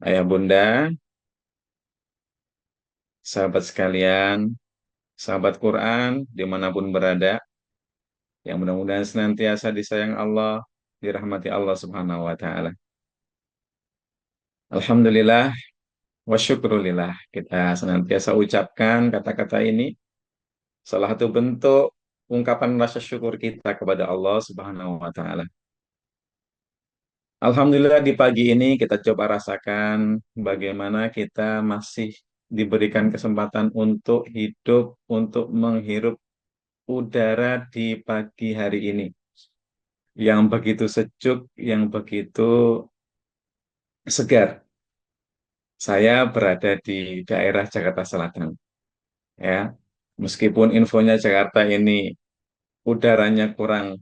Ayah bunda, sahabat sekalian, sahabat Quran, dimanapun berada, yang mudah-mudahan senantiasa disayang Allah, dirahmati Allah Subhanahu wa Ta'ala. Alhamdulillah, wa syukrulillah, kita senantiasa ucapkan kata-kata ini, salah satu bentuk ungkapan rasa syukur kita kepada Allah Subhanahu wa Ta'ala. Alhamdulillah di pagi ini kita coba rasakan bagaimana kita masih diberikan kesempatan untuk hidup, untuk menghirup udara di pagi hari ini yang begitu sejuk, yang begitu segar. Saya berada di daerah Jakarta Selatan, ya. Meskipun infonya Jakarta ini udaranya kurang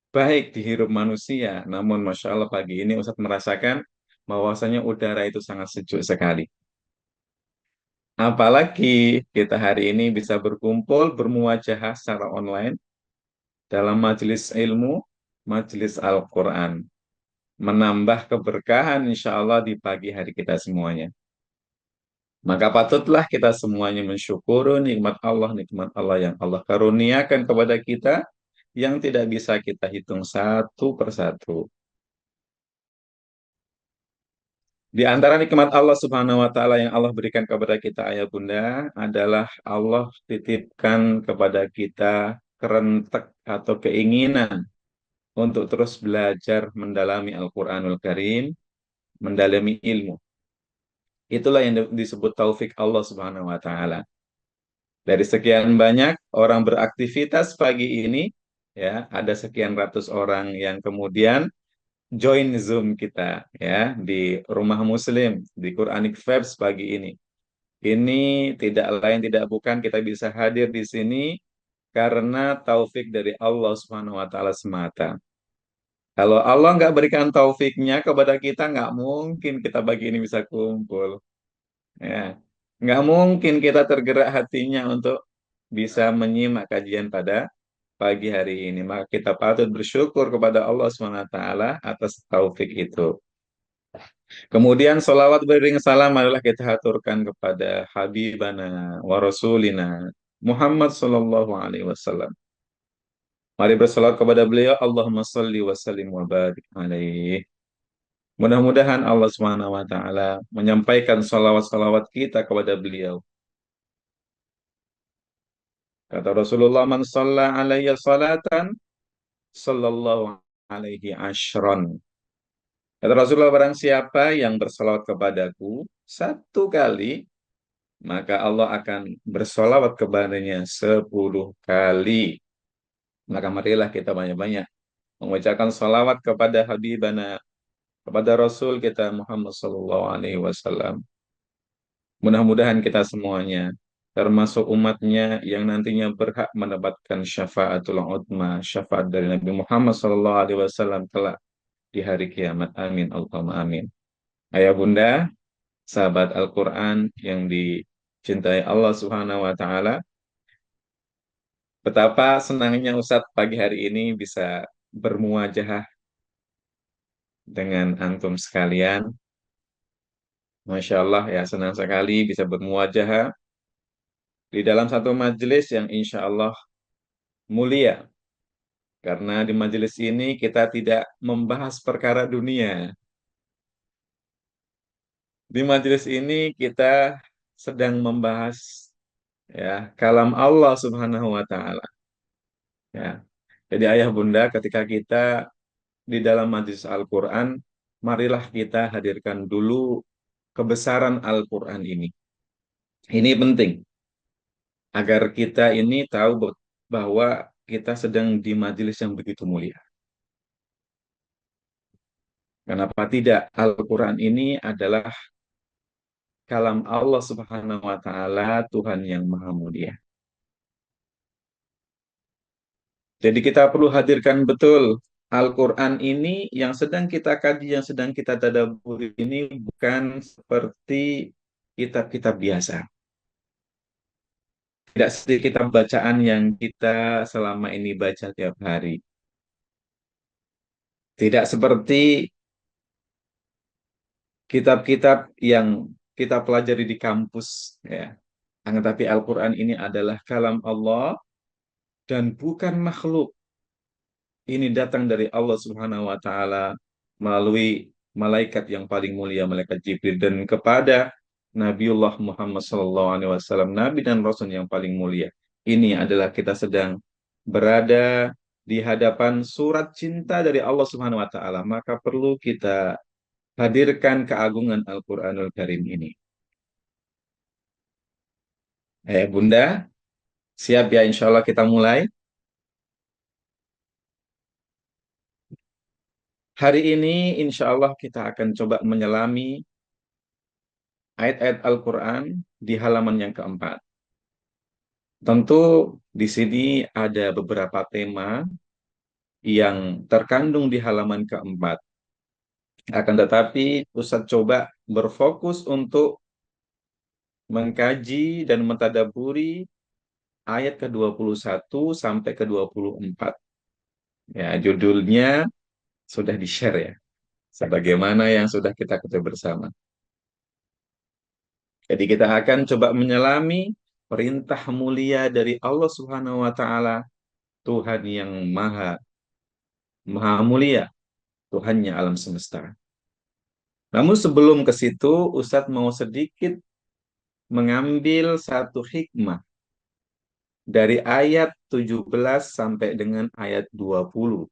baik dihirup manusia, namun Masya Allah pagi ini Ustadz merasakan bahwasanya udara itu sangat sejuk sekali. Apalagi kita hari ini bisa berkumpul, bermuajahah secara online dalam majelis ilmu, majelis Al-Quran. Menambah keberkahan insya Allah di pagi hari kita semuanya. Maka patutlah kita semuanya mensyukuri nikmat Allah yang Allah karuniakan kepada kita yang tidak bisa kita hitung satu persatu. Di antara nikmat Allah Subhanahu wa taala yang Allah berikan kepada kita ayah bunda adalah Allah titipkan kepada kita kerentek atau keinginan untuk terus belajar mendalami Al-Qur'anul Karim, mendalami ilmu. Itulah yang disebut taufik Allah Subhanahu wa taala. Dari sekian banyak orang beraktivitas pagi ini, ya, ada sekian ratus orang yang kemudian join Zoom kita, ya, di Rumah Muslim, di Quranic Vibes pagi ini. Ini tidak lain tidak bukan kita bisa hadir di sini karena taufik dari Allah Subhanahu wa taala semata. Kalau Allah nggak berikan taufiknya kepada kita, nggak mungkin kita pagi ini bisa kumpul. Ya, nggak mungkin kita tergerak hatinya untuk bisa menyimak kajian pada pagi hari ini. Maka kita patut bersyukur kepada Allah SWT atas taufik itu. Kemudian salawat beriring salam adalah kita haturkan kepada Habibana wa Rasulina Muhammad Sallallahu Alaihi Wasallam. Mari bersalawat kepada beliau. Allahumma salli wa sallim wa barik alaihi. Mudah-mudahan Allah Subhanahu wa taala menyampaikan salawat-salawat kita kepada beliau. Kata Rasulullah, "Man shalla alayya salatan sallallahu alaihi ashron." Kata Rasulullah, barang siapa yang bersalawat kepadaku satu kali, maka Allah akan bersalawat kepadanya 10 kali. Maka marilah kita banyak-banyak mengucapkan salawat kepada Habibana, kepada Rasul kita Muhammad Sallallahu Alaihi Wasallam. Mudah-mudahan kita semuanya, termasuk umatnya yang nantinya berhak mendapatkan syafaatul udma, syafaat dari Nabi Muhammad Sallallahu Alaihi Wasallam kelak di hari kiamat. Amin. Allahumma amin. Ayah bunda, sahabat Al-Quran yang dicintai Allah Subhanahu wa Ta'ala, betapa senangnya Ustadz pagi hari ini bisa bermuajahah dengan antum sekalian. Masya Allah ya, senang sekali bisa bermuajahah di dalam satu majelis yang insya Allah mulia. Karena di majelis ini kita tidak membahas perkara dunia. Di majelis ini kita sedang membahas, ya, kalam Allah Subhanahu wa Ta'ala. Ya. Jadi ayah bunda, ketika kita di dalam majelis Al-Quran, marilah kita hadirkan dulu kebesaran Al-Quran ini. Ini penting agar kita ini tahu bahwa kita sedang di majelis yang begitu mulia. Kenapa tidak? Al-Quran ini adalah kalam Allah Subhanahu wa Ta'ala, Tuhan yang Maha Mulia. Jadi kita perlu hadirkan betul Al-Quran ini yang sedang kita kaji, yang sedang kita tadabburi ini bukan seperti kitab-kitab biasa. Tidak seperti kitab bacaan yang kita selama ini baca tiap hari. Tidak seperti kitab-kitab yang kita pelajari di kampus, ya. Akan tetapi Al-Quran ini adalah kalam Allah dan bukan makhluk. Ini datang dari Allah Subhanahu wa taala melalui malaikat yang paling mulia, malaikat Jibril, dan kepada Nabiullah Muhammad SAW, nabi dan rasul yang paling mulia. Ini adalah kita sedang berada di hadapan surat cinta dari Allah Subhanahu wa taala, maka perlu kita hadirkan keagungan Al-Qur'anul Karim ini. Bunda, siap ya, insya Allah kita mulai. Hari ini insya Allah kita akan coba menyelami ayat-ayat Al-Quran di halaman yang keempat. Tentu di sini ada beberapa tema yang terkandung di halaman keempat. Akan tetapi Ustadz coba berfokus untuk mengkaji dan mentadaburi ayat ke-21 sampai ke-24. Ya, judulnya sudah di-share ya, sebagaimana yang sudah kita ketahui bersama. Jadi kita akan coba menyelami perintah mulia dari Allah Subhanahu wa taala, Tuhan yang maha maha mulia, Tuhannya alam semesta. Namun sebelum ke situ, Ustadz mau sedikit mengambil satu hikmah dari ayat 17 sampai dengan ayat 20.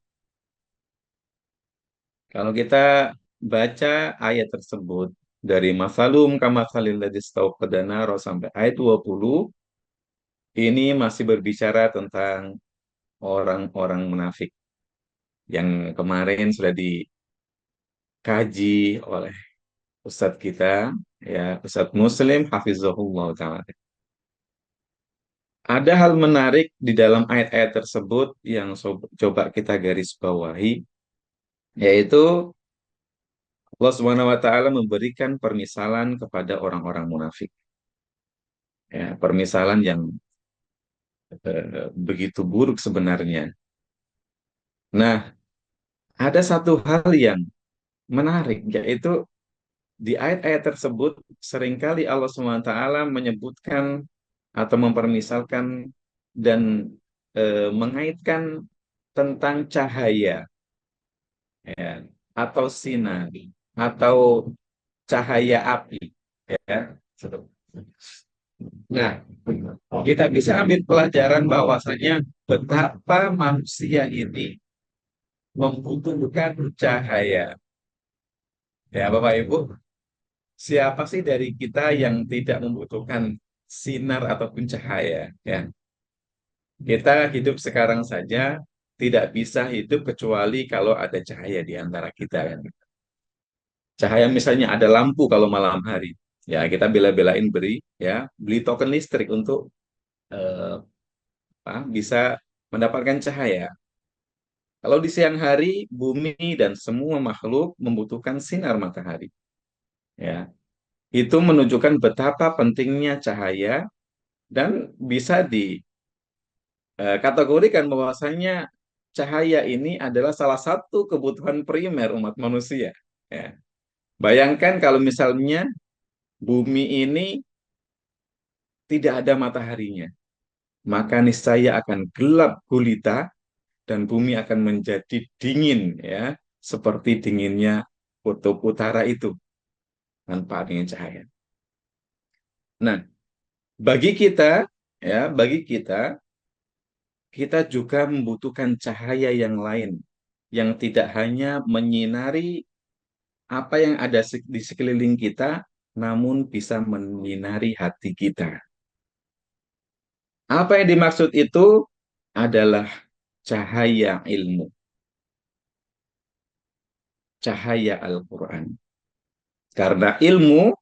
Kalau kita baca ayat tersebut dari Masalum kamatsalil ladzi istauqada naro sampai ayat 20, ini masih berbicara tentang orang-orang munafik yang kemarin sudah dikaji oleh Ustadz kita, ya, Ustadz Muslim Hafizahullah Ta'ala. Ada hal menarik di dalam ayat-ayat tersebut yang coba kita garis bawahi, yaitu Allah Subhanahu wa taala memberikan permisalan kepada orang-orang munafik. Ya, permisalan yang begitu buruk sebenarnya. Nah, ada satu hal yang menarik, yaitu di ayat-ayat tersebut seringkali Allah Subhanahu wa taala menyebutkan atau mempermisalkan dan mengaitkan tentang cahaya, ya, atau sinar, atau cahaya api, ya. Nah, kita bisa ambil pelajaran bahwasanya betapa manusia ini membutuhkan cahaya. Ya, Bapak Ibu, siapa sih dari kita yang tidak membutuhkan sinar ataupun cahaya? Ya, kita hidup sekarang saja tidak bisa hidup kecuali kalau ada cahaya di antara kita, kan. Cahaya misalnya ada lampu kalau malam hari, ya kita bela-belain beli token listrik untuk eh, bisa mendapatkan cahaya. Kalau di siang hari, bumi dan semua makhluk membutuhkan sinar matahari. Ya, itu menunjukkan betapa pentingnya cahaya dan bisa dikategorikan bahwasanya cahaya ini adalah salah satu kebutuhan primer umat manusia. Ya. Bayangkan kalau misalnya bumi ini tidak ada mataharinya, maka niscaya akan gelap gulita dan bumi akan menjadi dingin, ya, seperti dinginnya kutub utara itu tanpa adanya cahaya. Nah, bagi kita, kita juga membutuhkan cahaya yang lain yang tidak hanya menyinari apa yang ada di sekeliling kita, namun bisa menyinari hati kita. Apa yang dimaksud itu adalah cahaya ilmu, cahaya Al-Quran. Karena ilmu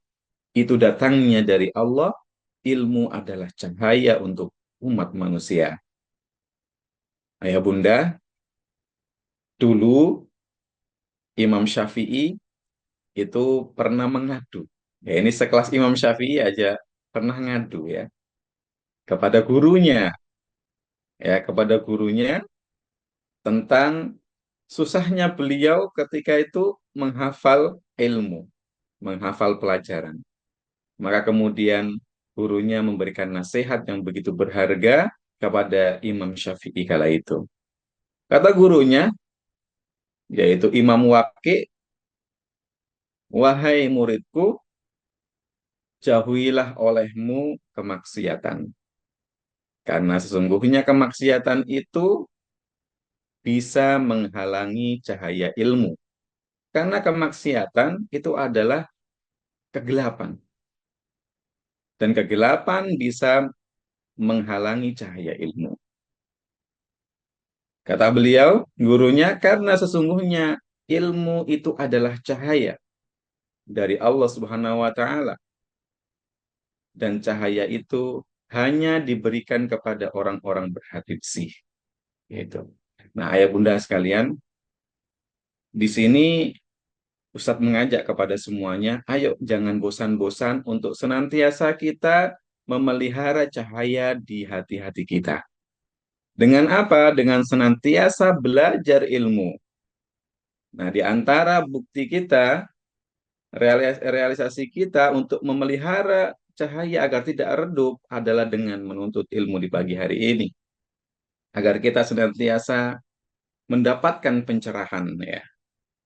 itu datangnya dari Allah, ilmu adalah cahaya untuk umat manusia. Ayah Bunda, dulu Imam Syafi'i itu pernah mengadu. Ya, ini sekelas Imam Syafi'i aja pernah ngadu, ya, kepada gurunya, kepada gurunya tentang susahnya beliau ketika itu menghafal ilmu, menghafal pelajaran. Maka kemudian gurunya memberikan nasihat yang begitu berharga kepada Imam Syafi'i kala itu. Kata gurunya, yaitu Imam Waqi, wahai muridku, jauhilah olehmu kemaksiatan. Karena sesungguhnya kemaksiatan itu bisa menghalangi cahaya ilmu. Karena kemaksiatan itu adalah kegelapan. Dan kegelapan bisa menghalangi cahaya ilmu. Kata beliau, gurunya, karena sesungguhnya ilmu itu adalah cahaya dari Allah Subhanahu wa taala, dan cahaya itu hanya diberikan kepada orang-orang berhati bersih. Gitu. Nah, ayah bunda sekalian, di sini Ustadz mengajak kepada semuanya, ayo jangan bosan-bosan untuk senantiasa kita memelihara cahaya di hati-hati kita. Dengan apa? Dengan senantiasa belajar ilmu. Nah, di antara bukti kita, realisasi kita untuk memelihara cahaya agar tidak redup adalah dengan menuntut ilmu di pagi hari ini. Agar kita senantiasa mendapatkan pencerahan, ya,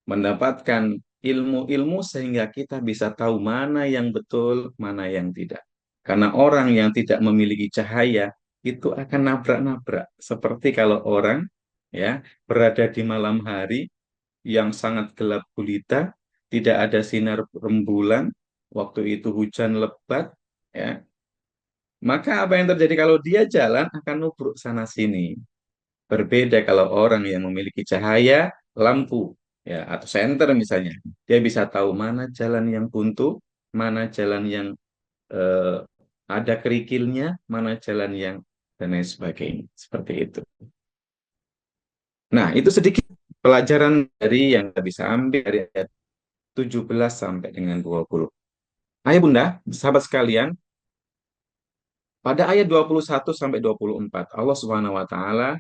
mendapatkan ilmu-ilmu sehingga kita bisa tahu mana yang betul, mana yang tidak. Karena orang yang tidak memiliki cahaya itu akan nabrak-nabrak. Seperti kalau orang, ya, berada di malam hari yang sangat gelap gulita, tidak ada sinar rembulan, waktu itu hujan lebat, ya, maka apa yang terjadi kalau dia jalan akan nubruk sana sini. Berbeda kalau orang yang memiliki cahaya, lampu, ya, atau senter misalnya, dia bisa tahu mana jalan yang buntu, mana jalan yang eh, ada kerikilnya, mana jalan yang dan lain sebagainya. Seperti itu. Nah, itu sedikit pelajaran dari yang kita bisa ambil dari ayat 17 sampai dengan 20. Ayo Bunda, sahabat sekalian, pada ayat 21 sampai 24, Allah Subhanahu wa taala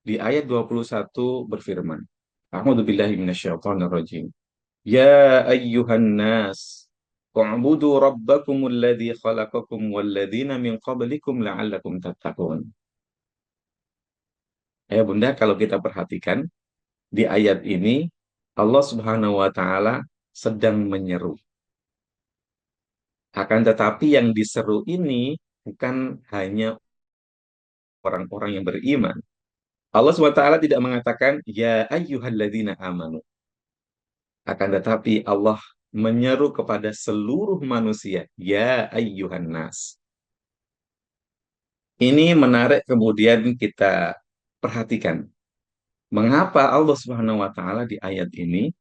di ayat 21 berfirman, A'udzu billahi minasyaitonir rajim. Ya ayyuhan nas, u'budu rabbakumul ladzi khalaqakum wal ladzina min qablikum la'allakum tattaqun. Ya Bunda, kalau kita perhatikan di ayat ini Allah Subhanahu wa taala sedang menyeru. Akan tetapi yang diseru ini bukan hanya orang-orang yang beriman. Allah SWT tidak mengatakan, Ya ayyuhalladzina amanu. Akan tetapi Allah menyeru kepada seluruh manusia, Ya ayyuhan nas. Ini menarik kemudian kita perhatikan. Mengapa Allah Subhanahu wa taala di ayat ini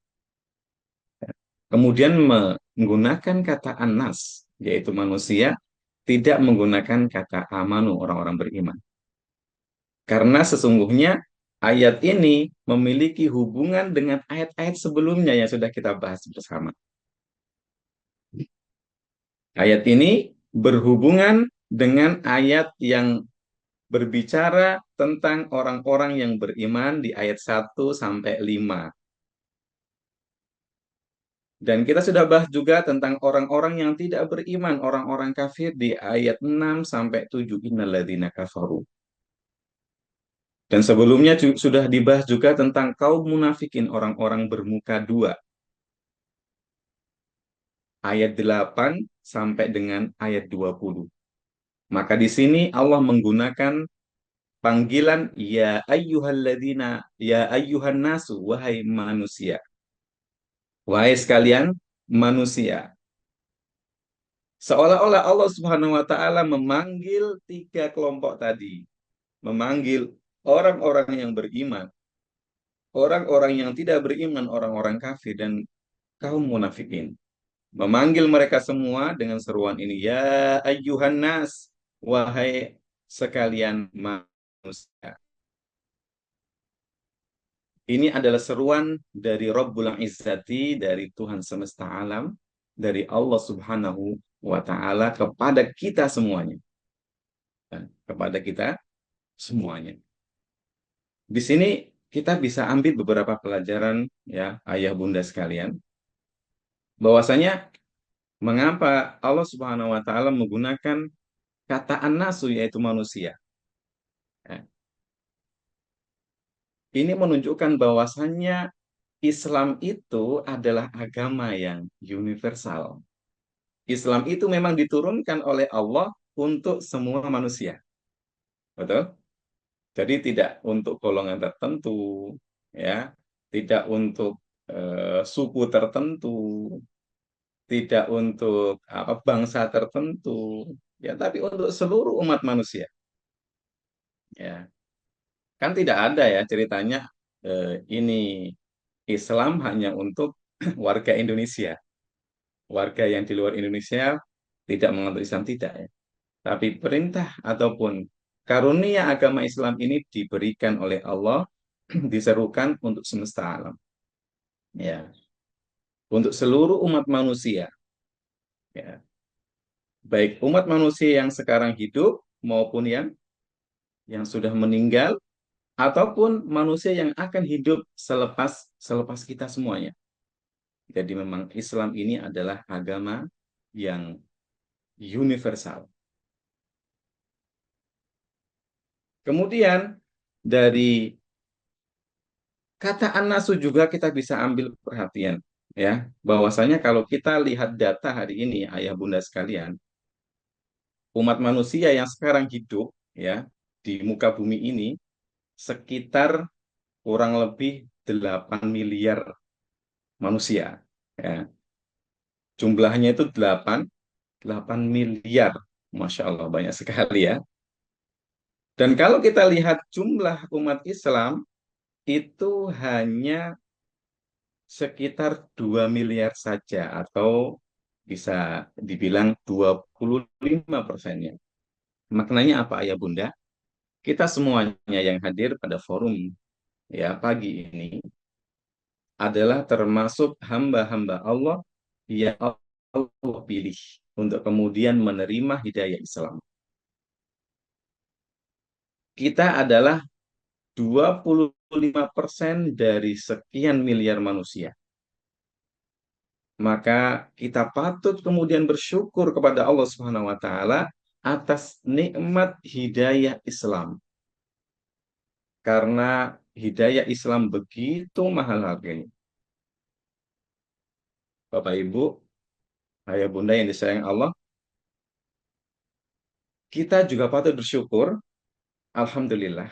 kemudian menggunakan kata anas, yaitu manusia, tidak menggunakan kata amanu, orang-orang beriman. Karena sesungguhnya ayat ini memiliki hubungan dengan ayat-ayat sebelumnya yang sudah kita bahas bersama. Ayat ini berhubungan dengan ayat yang berbicara tentang orang-orang yang beriman di ayat 1 sampai 5. Dan kita sudah bahas juga tentang orang-orang yang tidak beriman, orang-orang kafir di ayat 6 sampai 7. Innalladzina kafaru. Dan sebelumnya sudah dibahas juga tentang kaum munafikin, orang-orang bermuka dua. Ayat 8 sampai dengan ayat 20. Maka di sini Allah menggunakan panggilan ya ayyuhalladzina, ya ayyuhan nasu, wahai manusia. Wahai sekalian manusia. Seolah-olah Allah Subhanahu wa taala memanggil tiga kelompok tadi, memanggil orang-orang yang beriman, orang-orang yang tidak beriman, orang-orang kafir dan kaum munafikin. Memanggil mereka semua dengan seruan ini, ya ayyuhan nas, wahai sekalian manusia. Ini adalah seruan dari Rabbul Izzati, dari Tuhan semesta alam, dari Allah Subhanahu wa taala kepada kita semuanya. Kepada kita semuanya. Di sini kita bisa ambil beberapa pelajaran, ya ayah bunda sekalian. Bahwasanya mengapa Allah Subhanahu wa taala menggunakan kata an-nasu yaitu manusia. Ya, ini menunjukkan bahwasannya Islam itu adalah agama yang universal. Islam itu memang diturunkan oleh Allah untuk semua manusia. Betul? Jadi tidak untuk golongan tertentu, ya, tidak untuk suku tertentu, tidak untuk apa bangsa tertentu, ya, tapi untuk seluruh umat manusia. Ya, kan tidak ada ya ceritanya ini Islam hanya untuk warga Indonesia, warga yang di luar Indonesia tidak menganut Islam tidak ya. Tapi perintah ataupun karunia agama Islam ini diberikan oleh Allah, diserukan untuk semesta alam. Ya, untuk seluruh umat manusia. Ya, baik umat manusia yang sekarang hidup maupun yang sudah meninggal ataupun manusia yang akan hidup selepas selepas kita semuanya. Jadi memang Islam ini adalah agama yang universal. Kemudian dari kata an-nasu juga kita bisa ambil perhatian ya, bahwasanya kalau kita lihat data hari ini ayah bunda sekalian, umat manusia yang sekarang hidup ya di muka bumi ini sekitar kurang lebih 8 miliar manusia ya. Jumlahnya itu 8 miliar. Masya Allah banyak sekali ya. Dan kalau kita lihat jumlah umat Islam itu hanya sekitar 2 miliar saja atau bisa dibilang 25%-nya. Maknanya apa ayah bunda? Kita semuanya yang hadir pada forum ya pagi ini adalah termasuk hamba-hamba Allah yang Allah pilih untuk kemudian menerima hidayah Islam. Kita adalah 25% dari sekian miliar manusia. Maka kita patut kemudian bersyukur kepada Allah Subhanahu wa taala atas nikmat hidayah Islam. Karena hidayah Islam begitu mahal harganya. Bapak Ibu, ayah bunda yang disayang Allah, kita juga patut bersyukur, alhamdulillah,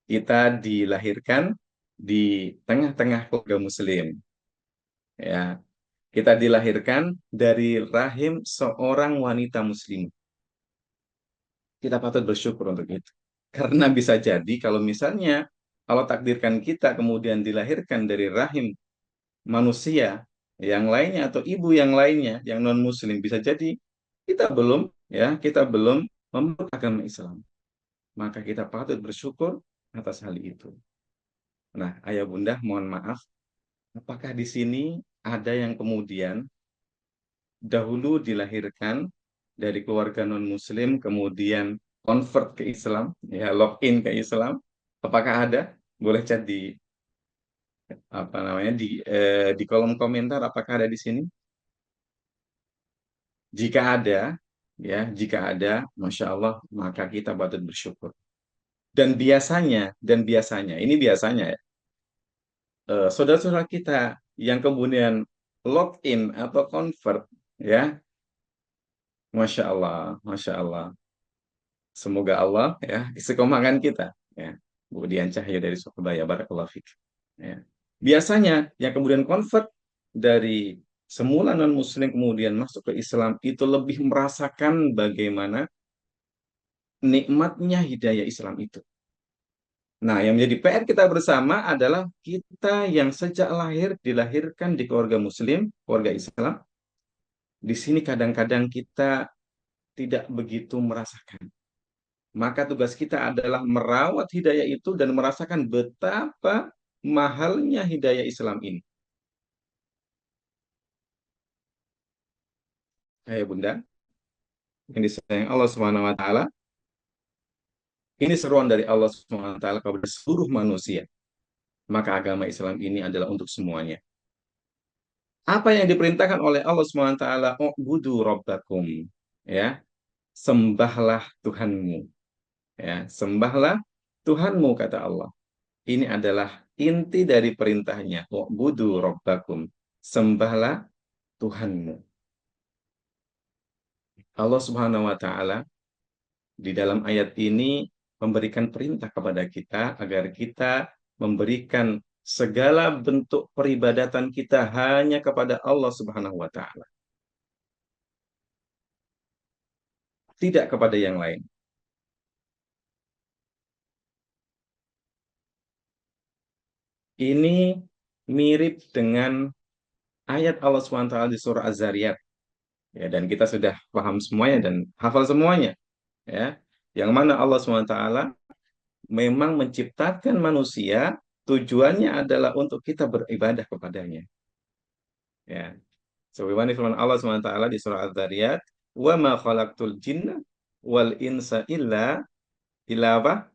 kita dilahirkan di tengah-tengah keluarga muslim. Ya, kita dilahirkan dari rahim seorang wanita muslim. Kita patut bersyukur untuk itu. Karena bisa jadi kalau misalnya Allah takdirkan kita kemudian dilahirkan dari rahim manusia yang lainnya atau ibu yang lainnya yang non muslim, bisa jadi kita belum memeluk agama Islam. Maka kita patut bersyukur atas hal itu. Nah, ayah bunda mohon maaf, apakah di sini ada yang kemudian dahulu dilahirkan dari keluarga non-Muslim, kemudian convert ke Islam, ya login ke Islam? Apakah ada? Boleh chat di apa namanya di kolom komentar. Apakah ada di sini? Jika ada, jika ada, masya Allah, maka kita patut bersyukur. Dan biasanya, ini biasanya ya, saudara-saudara kita yang kemudian login atau convert, ya, masya Allah. Semoga Allah ya istiqomahkan kita ya. Bu Dian Cahyo dari Surabaya, Barakallahu Fik. Ya. Biasanya yang kemudian convert dari semula non muslim kemudian masuk ke Islam itu lebih merasakan bagaimana nikmatnya hidayah Islam itu. Nah, yang menjadi PR kita bersama adalah kita yang sejak lahir dilahirkan di keluarga muslim, keluarga Islam. Di sini kadang-kadang kita tidak begitu merasakan. Maka tugas kita adalah merawat hidayah itu dan merasakan betapa mahalnya hidayah Islam ini. Hai Bunda, yang disayang Allah Subhanahu wa taala, ini seruan dari Allah Subhanahu wa taala kepada seluruh manusia. Maka agama Islam ini adalah untuk semuanya. Apa yang diperintahkan oleh Allah SWT? U'budu rabbakum. Ya, sembahlah Tuhanmu. Ya, sembahlah Tuhanmu, kata Allah. Ini adalah inti dari perintahnya. U'budu rabbakum. Sembahlah Tuhanmu. Allah Subhanahu wa taala di dalam ayat ini memberikan perintah kepada kita agar kita memberikan segala bentuk peribadatan kita hanya kepada Allah Subhanahu wa taala, tidak kepada yang lain. Ini mirip dengan ayat Allah SWT di surah Az-Zariyat, ya, dan kita sudah paham semuanya dan hafal semuanya, ya. Yang mana Allah SWT memang menciptakan manusia, tujuannya adalah untuk kita beribadah kepadanya, ya. Sebagaimana firman Allah SWT di surah Az-Zariyat, "Wa ma khalaqtul jinna wal insa illa apa?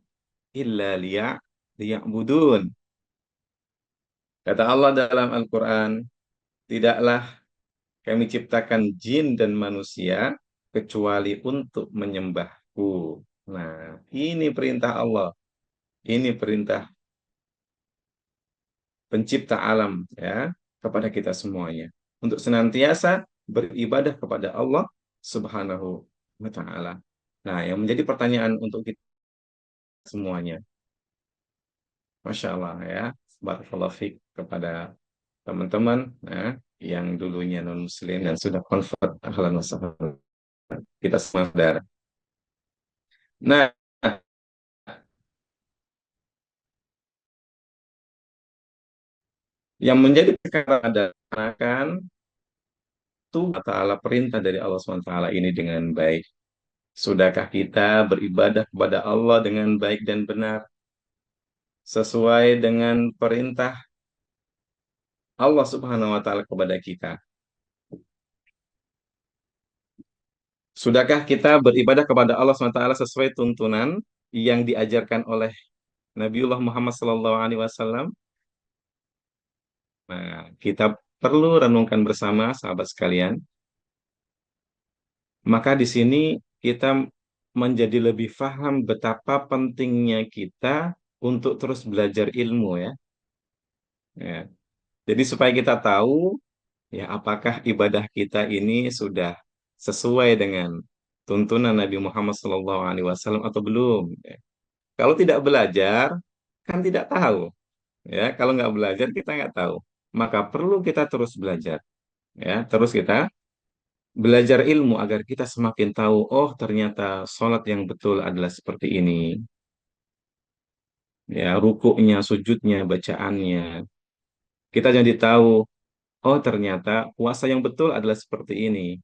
Illa liya'budun." Kata Allah dalam Al-Quran, tidaklah kami ciptakan jin dan manusia kecuali untuk menyembahku. Nah, ini perintah Allah. Ini perintah pencipta alam, ya, kepada kita semuanya. Untuk senantiasa beribadah kepada Allah Subhanahu wa taala. Nah, yang menjadi pertanyaan untuk kita semuanya, Masya Allah, ya, barakallahu fiik kepada teman-teman, ya, yang dulunya non-muslim dan sudah convert, ahlan wa sahlan. Kita semua saudara. Nah, yang menjadi perkara adalah kan tuh ta'ala perintah dari Allah SWT ini dengan baik. Sudahkah kita beribadah kepada Allah dengan baik dan benar sesuai dengan perintah Allah Subhanahu wa taala kepada kita? Sudahkah kita beribadah kepada Allah SWT sesuai tuntunan yang diajarkan oleh Nabiullah Muhammad SAW? Nah, kita perlu renungkan bersama, sahabat sekalian. Maka di sini kita menjadi lebih paham betapa pentingnya kita untuk terus belajar ilmu, ya. Ya. Jadi supaya kita tahu, ya, apakah ibadah kita ini sudah sesuai dengan tuntunan Nabi Muhammad SAW atau belum. Ya. Kalau tidak belajar, kan tidak tahu. Ya, kalau nggak belajar kita nggak tahu. Maka perlu kita terus belajar. Ya, terus kita belajar ilmu agar kita semakin tahu, oh ternyata sholat yang betul adalah seperti ini. Ya, rukuknya, sujudnya, bacaannya. Kita jadi tahu, oh ternyata puasa yang betul adalah seperti ini.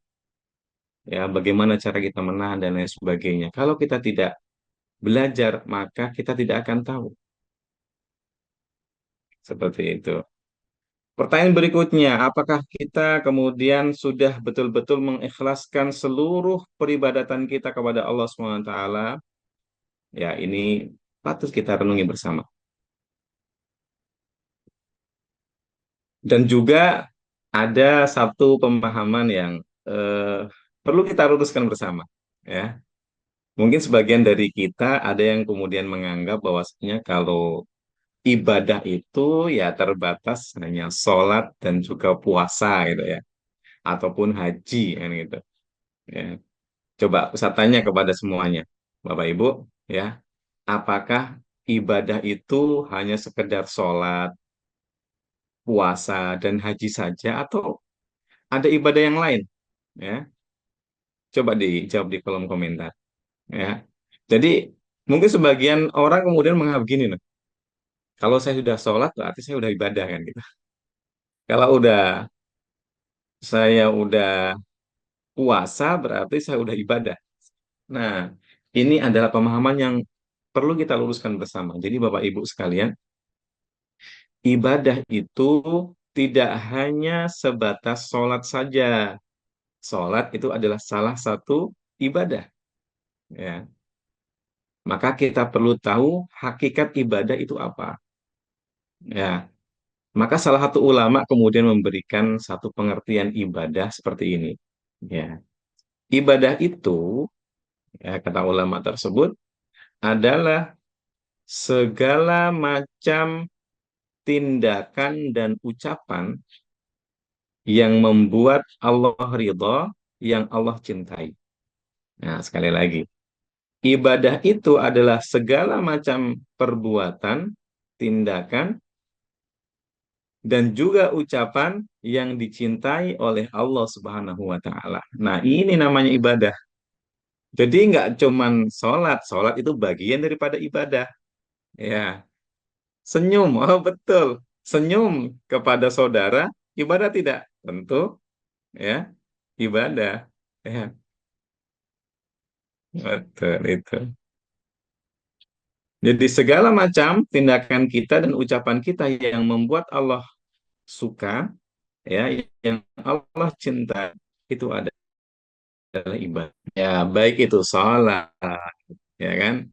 Ya, bagaimana cara kita menahan dan lain sebagainya. Kalau kita tidak belajar, maka kita tidak akan tahu. Seperti itu. Pertanyaan berikutnya, apakah kita kemudian sudah betul-betul mengikhlaskan seluruh peribadatan kita kepada Allah SWT? Ya, ini patut kita renungi bersama. Dan juga ada satu pemahaman yang eh, perlu kita luruskan bersama. Ya, mungkin sebagian dari kita ada yang kemudian menganggap bahwasanya kalau ibadah itu ya terbatas hanya sholat dan juga puasa gitu ya, ataupun haji kan gitu. Ya. Coba saya tanya kepada semuanya, Bapak Ibu, ya, apakah ibadah itu hanya sekedar sholat, puasa, dan haji saja, atau ada ibadah yang lain? Ya, coba dijawab di kolom komentar. Ya, jadi mungkin sebagian orang kemudian menganggap gini, loh, kalau saya sudah sholat berarti saya udah ibadah kan gitu. Kalau saya udah puasa berarti saya udah ibadah. Nah, ini adalah pemahaman yang perlu kita luruskan bersama. Jadi Bapak Ibu sekalian, ibadah itu tidak hanya sebatas sholat saja. Sholat itu adalah salah satu ibadah. Ya. Maka kita perlu tahu hakikat ibadah itu apa. Ya. Maka salah satu ulama kemudian memberikan satu pengertian ibadah seperti ini. Ya, ibadah itu, ya, kata ulama tersebut, adalah segala macam tindakan dan ucapan yang membuat Allah ridha, yang Allah cintai. Nah, sekali lagi, ibadah itu adalah segala macam perbuatan, tindakan, dan juga ucapan yang dicintai oleh Allah Subhanahu wa Ta'ala. Nah, ini namanya ibadah. Jadi nggak cuman sholat, sholat itu bagian daripada ibadah. Ya, senyum, oh betul, senyum kepada saudara, ibadah tidak? Tentu, ya, ibadah. Ya, betul itu. Jadi segala macam tindakan kita dan ucapan kita yang membuat Allah suka, ya, yang Allah cinta, itu adalah ibadah. Ya, baik itu sholat, ya kan?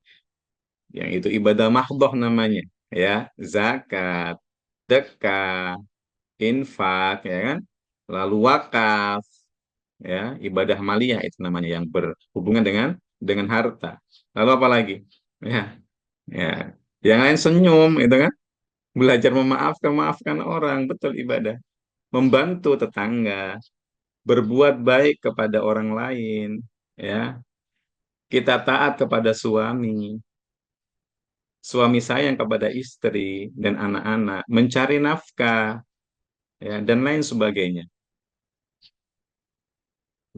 Yang itu ibadah mahdoh namanya, ya, zakat, sedekah, infak, ya kan? Lalu wakaf, ya, ibadah maliyah itu namanya yang berhubungan dengan harta. Lalu apa lagi? Ya, ya. Yang lain senyum, itu kan? Belajar memaafkan orang, betul ibadah. Membantu tetangga, berbuat baik kepada orang lain, ya. Kita taat kepada suami, suami sayang kepada istri dan anak-anak, mencari nafkah, ya, dan lain sebagainya.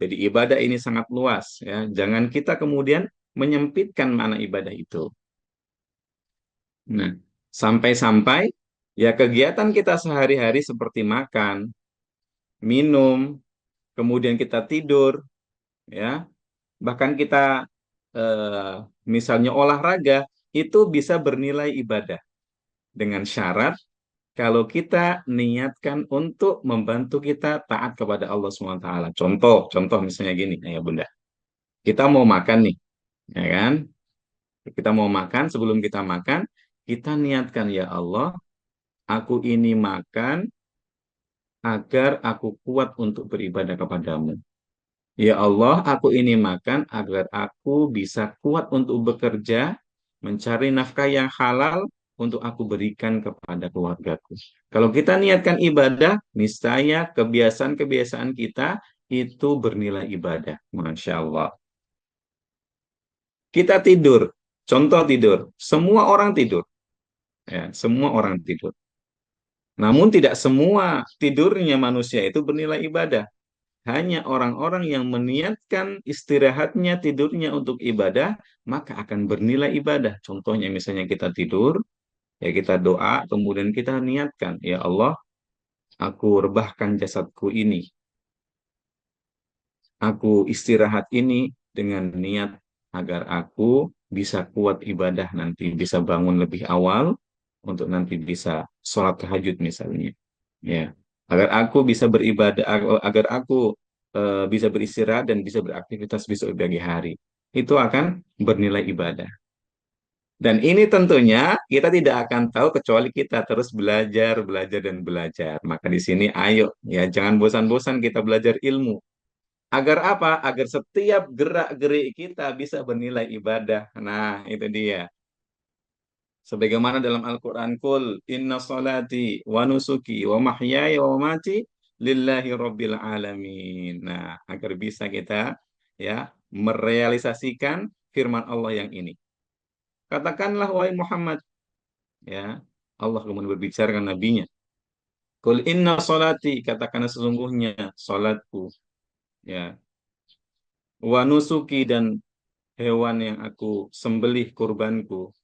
Jadi ibadah ini sangat luas, ya. Jangan kita kemudian menyempitkan makna ibadah itu. Nah, sampai-sampai ya kegiatan kita sehari-hari seperti makan, minum, kemudian kita tidur, ya, bahkan kita eh, misalnya olahraga itu bisa bernilai ibadah dengan syarat kalau kita niatkan untuk membantu kita taat kepada Allah SWT. Contoh misalnya gini, ya Bunda. Kita mau makan nih, ya kan? Kita mau makan, sebelum kita makan, kita niatkan, ya Allah, aku ini makan agar aku kuat untuk beribadah kepadamu. Ya Allah, aku ini makan agar aku bisa kuat untuk bekerja, mencari nafkah yang halal untuk aku berikan kepada keluargaku. Kalau kita niatkan ibadah, niscaya kebiasaan-kebiasaan kita itu bernilai ibadah. Masya Allah. Kita tidur, contoh tidur. Semua orang tidur. Ya, semua orang tidur. Namun tidak semua tidurnya manusia itu bernilai ibadah. Hanya orang-orang yang meniatkan istirahatnya, tidurnya untuk ibadah, maka akan bernilai ibadah. Contohnya misalnya kita tidur, ya kita doa, kemudian kita niatkan, ya Allah, aku rebahkan jasadku ini, aku istirahat ini dengan niat agar aku bisa kuat ibadah nanti, bisa bangun lebih awal, untuk nanti bisa sholat tahajud misalnya. Ya, agar aku bisa beribadah, agar aku bisa beristirahat dan bisa beraktivitas besok di pagi hari. Itu akan bernilai ibadah. Dan ini tentunya kita tidak akan tahu kecuali kita terus belajar, belajar dan belajar. Maka di sini ayo ya jangan bosan-bosan kita belajar ilmu. Agar apa? Agar setiap gerak-gerik kita bisa bernilai ibadah. Nah, itu dia. Sebagaimana dalam Al-Quran, Kul inna salati wa nusuki wa mahyaya wa mati lillahi rabbil alamin. Nah, agar bisa kita ya merealisasikan firman Allah yang ini. Katakanlah wahai Muhammad, ya, Allah kemudian berbicara dengan nabinya. Kul inna salati, katakanlah sesungguhnya salatku, ya, wa nusuki dan hewan yang aku sembelih kurbanku,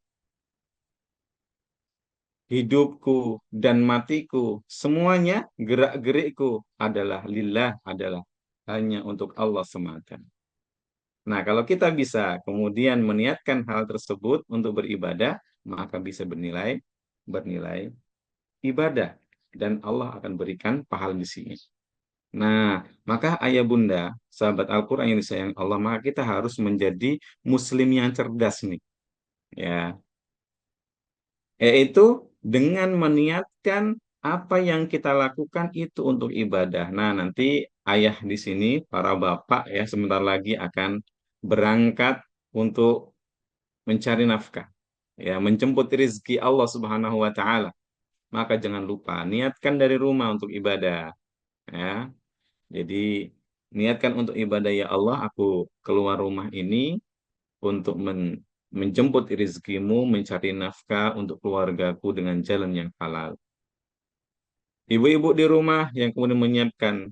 hidupku dan matiku, semuanya gerak-gerikku adalah lillah, adalah hanya untuk Allah semata. Nah, kalau kita bisa kemudian meniatkan hal tersebut untuk beribadah, maka bisa bernilai ibadah dan Allah akan berikan pahala di sini. Nah, maka ayah bunda, sahabat Al-Quran yang disayang Allah, maka kita harus menjadi muslim yang cerdas nih. Ya, yaitu dengan meniatkan apa yang kita lakukan itu untuk ibadah. Nah, nanti ayah di sini, para bapak ya, sebentar lagi akan berangkat untuk mencari nafkah, ya, menjemput rizki Allah Subhanahu wa Ta'ala. Maka jangan lupa niatkan dari rumah untuk ibadah, ya. Jadi niatkan untuk ibadah, ya Allah, aku keluar rumah ini untuk menjemput rizkimu, mencari nafkah untuk keluargaku dengan jalan yang halal. Ibu-ibu di rumah yang kemudian menyiapkan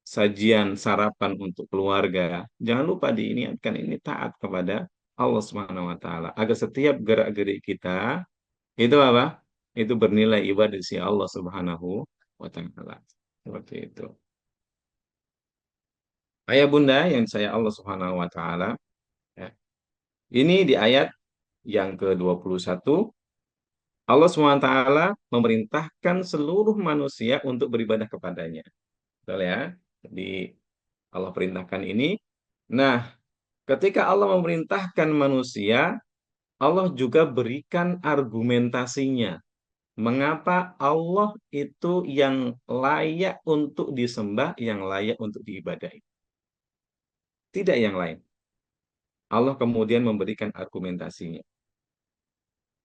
sajian sarapan untuk keluarga, jangan lupa diniatkan ini taat kepada Allah Subhanahu wa taala agar setiap gerak-gerik kita itu apa? Itu bernilai ibadah di sisi Allah Subhanahu wa taala. Seperti itu. Ayah bunda yang saya Allah Subhanahu wa taala, ya. Ini di ayat yang ke-21 Allah SWT memerintahkan seluruh manusia untuk beribadah kepadanya. Betul ya? Jadi Allah perintahkan ini. Nah, ketika Allah memerintahkan manusia, Allah juga berikan argumentasinya. Mengapa Allah itu yang layak untuk disembah, yang layak untuk diibadahi. Tidak yang lain. Allah kemudian memberikan argumentasinya.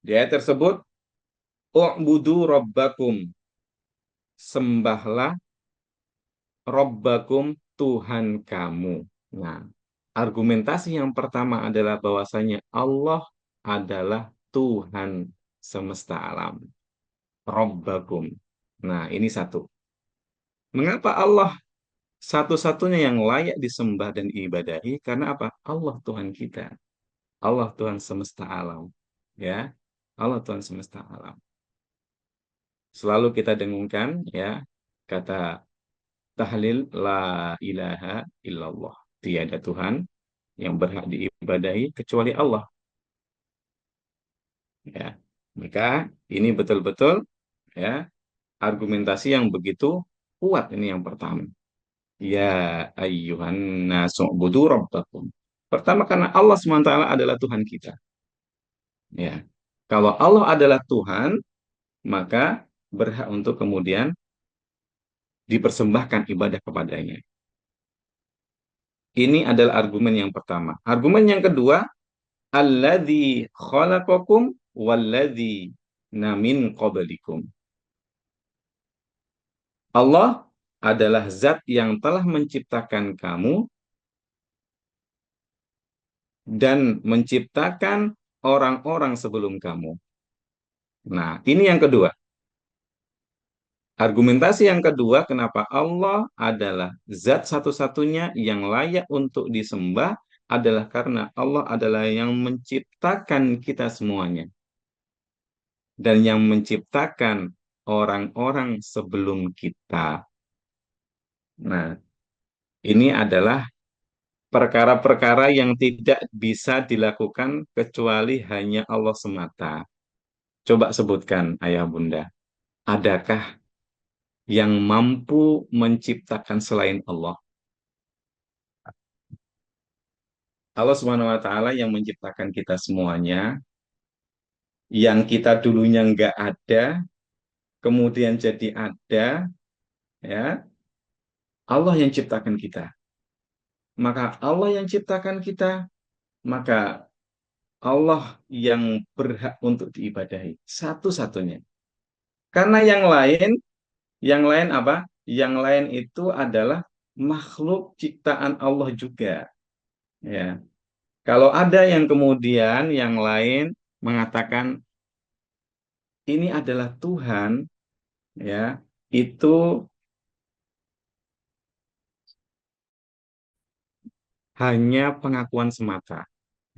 Di ayat tersebut, U'budu Rabbakum. Sembahlah Rabbakum, Tuhan kamu. Nah, argumentasi yang pertama adalah bahwasanya Allah adalah Tuhan semesta alam. Rabbakum. Nah, ini satu. Mengapa Allah satu-satunya yang layak disembah dan diibadahi? Karena apa? Allah Tuhan kita. Allah Tuhan semesta alam. Ya, Allah Tuhan semesta alam. Selalu kita dengungkan ya kata tahlil la ilaha illallah. Tiada Tuhan yang berhak diibadahi kecuali Allah. Ya, maka ini betul-betul ya argumentasi yang begitu kuat ini yang pertama. Ya ayyuhan nasu'budu rabbakum. Pertama karena Allah SWT adalah Tuhan kita. Ya. Kalau Allah adalah Tuhan, maka berhak untuk kemudian dipersembahkan ibadah kepadanya. Ini adalah argumen yang pertama. Argumen yang kedua, alladzi khalaqakum walladzi namin qablikum. Allah adalah zat yang telah menciptakan kamu dan menciptakan orang-orang sebelum kamu. Nah, ini yang kedua. Argumentasi yang kedua, kenapa Allah adalah zat satu-satunya yang layak untuk disembah adalah karena Allah adalah yang menciptakan kita semuanya dan yang menciptakan orang-orang sebelum kita. Nah, ini adalah perkara-perkara yang tidak bisa dilakukan kecuali hanya Allah semata. Coba sebutkan, Ayah Bunda, adakah yang mampu menciptakan selain Allah? Allah Subhanahu wa taala yang menciptakan kita semuanya, yang kita dulunya nggak ada, kemudian jadi ada, ya. Allah yang ciptakan kita. Maka Allah yang ciptakan kita, maka Allah yang berhak untuk diibadahi. Satu-satunya. Karena yang lain apa? Yang lain itu adalah makhluk ciptaan Allah juga. Ya. Kalau ada yang kemudian yang lain mengatakan ini adalah Tuhan, ya, itu hanya pengakuan semata.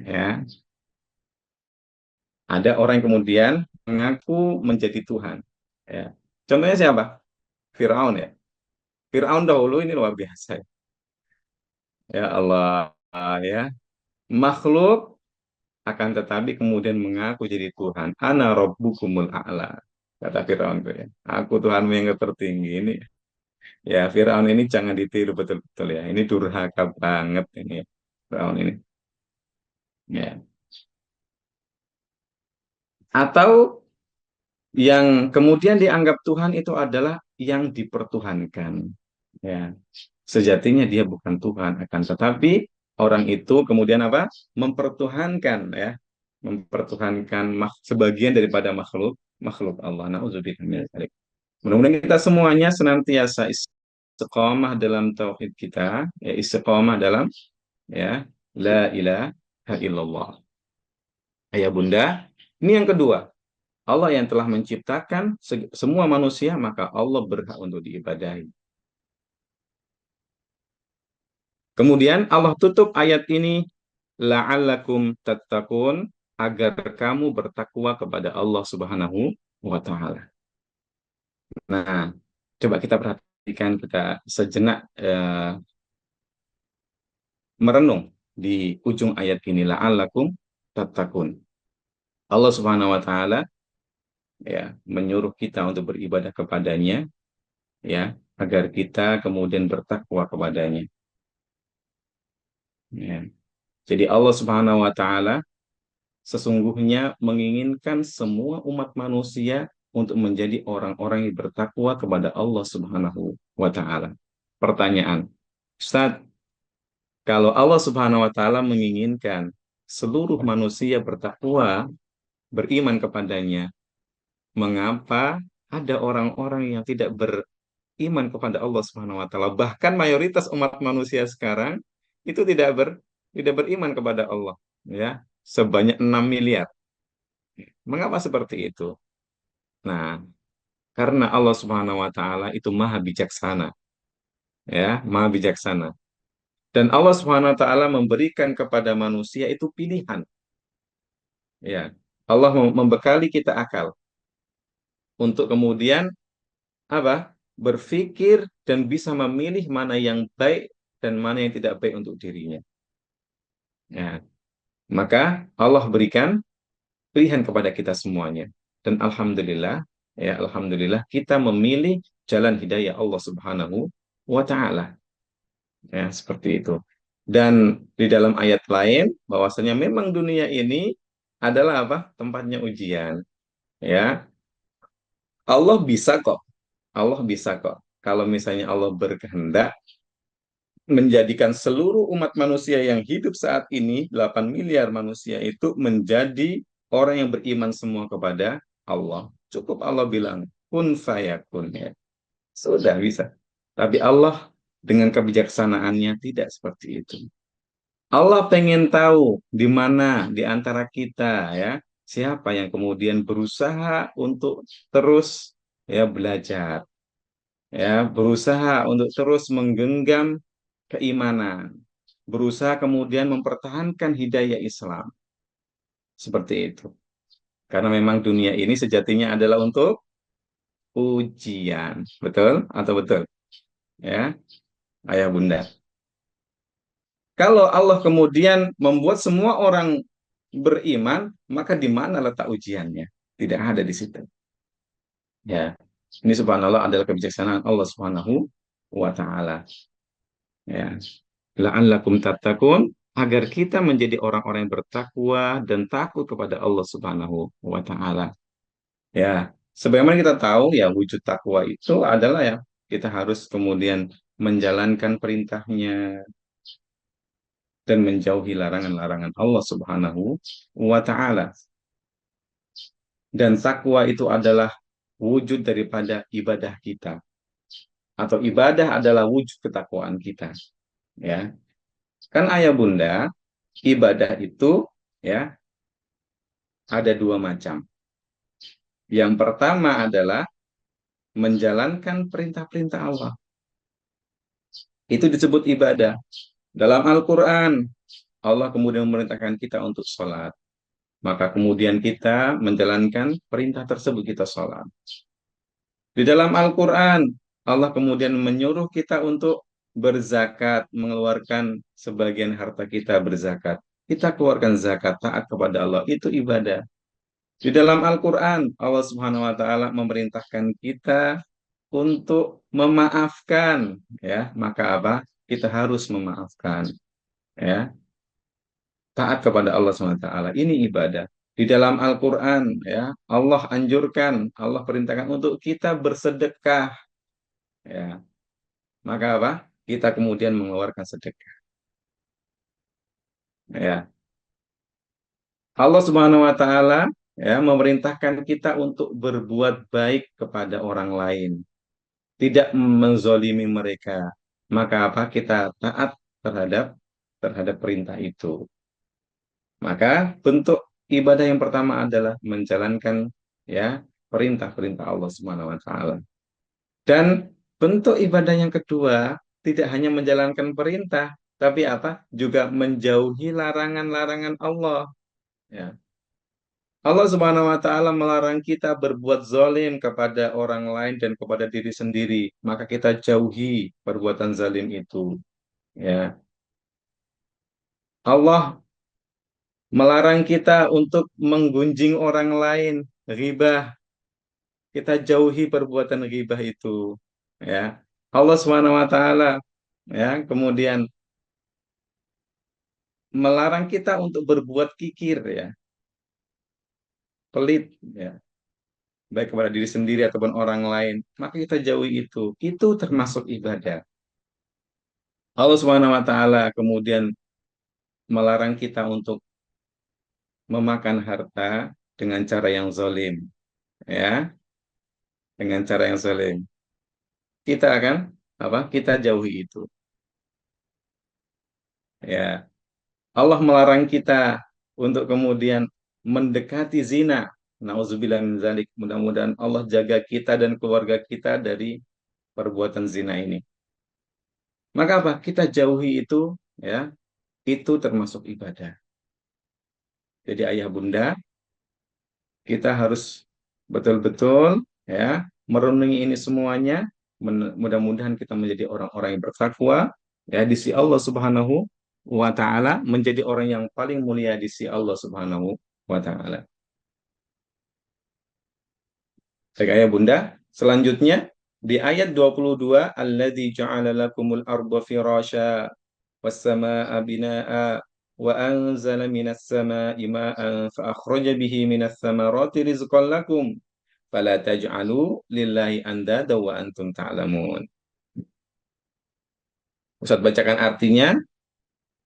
Ya, ada orang yang kemudian mengaku menjadi Tuhan. Ya, contohnya siapa? Firaun ya. Firaun dahulu ini luar biasa. Ya Allah, ya, makhluk akan tetapi kemudian mengaku jadi Tuhan. Ana rabbukumul a'la. Kata Firaun tuh ya. Aku Tuhanmu yang tertinggi ini. Ya, Firaun ini jangan ditiru betul-betul ya. Ini durhaka banget ini ya. Firaun ini. Ya. Atau Yang kemudian dianggap Tuhan itu adalah yang dipertuhankan. Ya, sejatinya dia bukan Tuhan, akan tetapi orang itu kemudian apa? Mempertuhankan, ya, mempertuhankan sebagian daripada makhluk makhluk Allah. Nauzubillah min dzalik. Mudah-mudahan kita semuanya senantiasa istiqomah dalam tauhid kita, ya, istiqomah dalam, ya, la ilaha illallah. Ayah bunda, ini yang kedua. Allah yang telah menciptakan semua manusia, maka Allah berhak untuk diibadahi. Kemudian Allah tutup ayat ini, la'allakum tattaqun, agar kamu bertakwa kepada Allah Subhanahu wa taala. Nah, coba kita perhatikan, kita sejenak merenung di ujung ayat ini, la'allakum tattaqun. Allah Subhanahu wa taala, ya, menyuruh kita untuk beribadah kepadanya, ya, agar kita kemudian bertakwa kepadanya. Ya. Jadi Allah Subhanahu wa taala sesungguhnya menginginkan semua umat manusia untuk menjadi orang-orang yang bertakwa kepada Allah Subhanahu wa taala. Pertanyaan, Ustaz, kalau Allah Subhanahu wa taala menginginkan seluruh manusia bertakwa, beriman kepadanya, mengapa ada orang-orang yang tidak beriman kepada Allah Subhanahu wa taala? Bahkan mayoritas umat manusia sekarang itu tidak beriman kepada Allah, ya. Sebanyak 6 miliar. Mengapa seperti itu? Nah, karena Allah Subhanahu wa taala itu maha bijaksana, ya, maha bijaksana. Dan Allah Subhanahu wa taala memberikan kepada manusia itu pilihan, ya. Allah membekali kita akal untuk kemudian apa? Berpikir dan bisa memilih mana yang baik dan mana yang tidak baik untuk dirinya. Ya, maka Allah berikan pilihan kepada kita semuanya. Dan alhamdulillah, ya, alhamdulillah kita memilih jalan hidayah Allah Subhanahu wa taala. Ya, seperti itu. Dan di dalam ayat lain bahwasanya memang dunia ini adalah apa? Tempatnya ujian. Ya, Allah bisa kok. Allah bisa kok. Kalau misalnya Allah berkehendak menjadikan seluruh umat manusia yang hidup saat ini, 8 miliar manusia itu menjadi orang yang beriman semua kepada Allah. Cukup Allah bilang, kun fayakun, ya. Sudah bisa. Tapi Allah dengan kebijaksanaannya tidak seperti itu. Allah pengen tahu di mana di antara kita, ya, siapa yang kemudian berusaha untuk terus, ya, belajar, ya, berusaha untuk terus menggenggam keimanan, berusaha kemudian mempertahankan hidayah Islam. Seperti itu. Karena memang dunia ini sejatinya adalah untuk ujian. Betul atau betul? Ya, ayah bunda. Kalau Allah kemudian membuat semua orang beriman, maka di mana letak ujiannya? Tidak ada di situ. Ya, ini subhanallah adalah kebijaksanaan Allah Subhanahu wa taala. Ya, la'allakum tattaqun, agar kita menjadi orang-orang yang bertakwa dan takut kepada Allah Subhanahu wa taala. Ya, sebagaimana kita tahu, ya, wujud takwa itu adalah, ya, kita harus kemudian menjalankan perintahnya dan menjauhi larangan-larangan Allah Subhanahu wa taala. Dan takwa itu adalah wujud daripada ibadah kita, atau ibadah adalah wujud ketakwaan kita, ya. Kan ayah bunda, ibadah itu, ya, ada dua macam. Yang pertama adalah menjalankan perintah-perintah Allah. Itu disebut ibadah. Dalam Al-Quran, Allah kemudian memerintahkan kita untuk sholat. Maka kemudian kita menjalankan perintah tersebut, kita sholat. Di dalam Al-Quran, Allah kemudian menyuruh kita untuk berzakat, mengeluarkan sebagian harta kita berzakat. Kita keluarkan zakat, taat kepada Allah, itu ibadah. Di dalam Al-Quran, Allah Subhanahu wa Ta'ala memerintahkan kita untuk memaafkan, ya. Maka apa? Kita harus memaafkan, ya. Taat kepada Allah Subhanahu wa Ta'ala. Ini ibadah. Di dalam Al-Quran, ya, Allah anjurkan, Allah perintahkan untuk kita bersedekah. Ya, maka apa? Kita kemudian mengeluarkan sedekah. Ya, Allah Subhanahu Wa Taala ya memerintahkan kita untuk berbuat baik kepada orang lain, tidak menzolimi mereka. Maka apa? Kita taat terhadap terhadap perintah itu. Maka bentuk ibadah yang pertama adalah menjalankan ya perintah-perintah Allah Subhanahu wa taala. Dan bentuk ibadah yang kedua tidak hanya menjalankan perintah, tapi apa? Juga menjauhi larangan-larangan Allah. Ya. Allah Subhanahu wa taala melarang kita berbuat zalim kepada orang lain dan kepada diri sendiri. Maka kita jauhi perbuatan zalim itu. Ya. Allah melarang kita untuk menggunjing orang lain, ghibah. Kita jauhi perbuatan ghibah itu. Ya. Allah Subhanahu wa taala ya, kemudian melarang kita untuk berbuat kikir ya, pelit ya, baik kepada diri sendiri ataupun orang lain. Maka kita jauhi itu. Itu termasuk ibadah. Allah Subhanahu wa taala kemudian melarang kita untuk memakan harta dengan cara yang zalim, ya, dengan cara yang zalim. Kita akan apa? Kita jauhi itu. Ya, Allah melarang kita untuk kemudian mendekati zina. Nauzubillah min dzalik. Mudah-mudahan Allah jaga kita dan keluarga kita dari perbuatan zina ini. Maka apa? Kita jauhi itu, ya. Itu termasuk ibadah. Jadi ayah bunda, kita harus betul-betul ya merenungi ini semuanya. Mudah-mudahan kita menjadi orang-orang yang bertakwa ya di sisi Allah Subhanahu wa taala, menjadi orang yang paling mulia di sisi Allah Subhanahu wa taala. Baik ayah bunda, selanjutnya di ayat 22, alladzi ja'ala lakumul arda firasya was samaa'a binaa'a wa anzala minas samaa'i ma'an fa akhraja bihi minas thamarati rizqan lakum fala taj'alu lillahi andada wa antum ta'lamun. Ustaz bacakan artinya,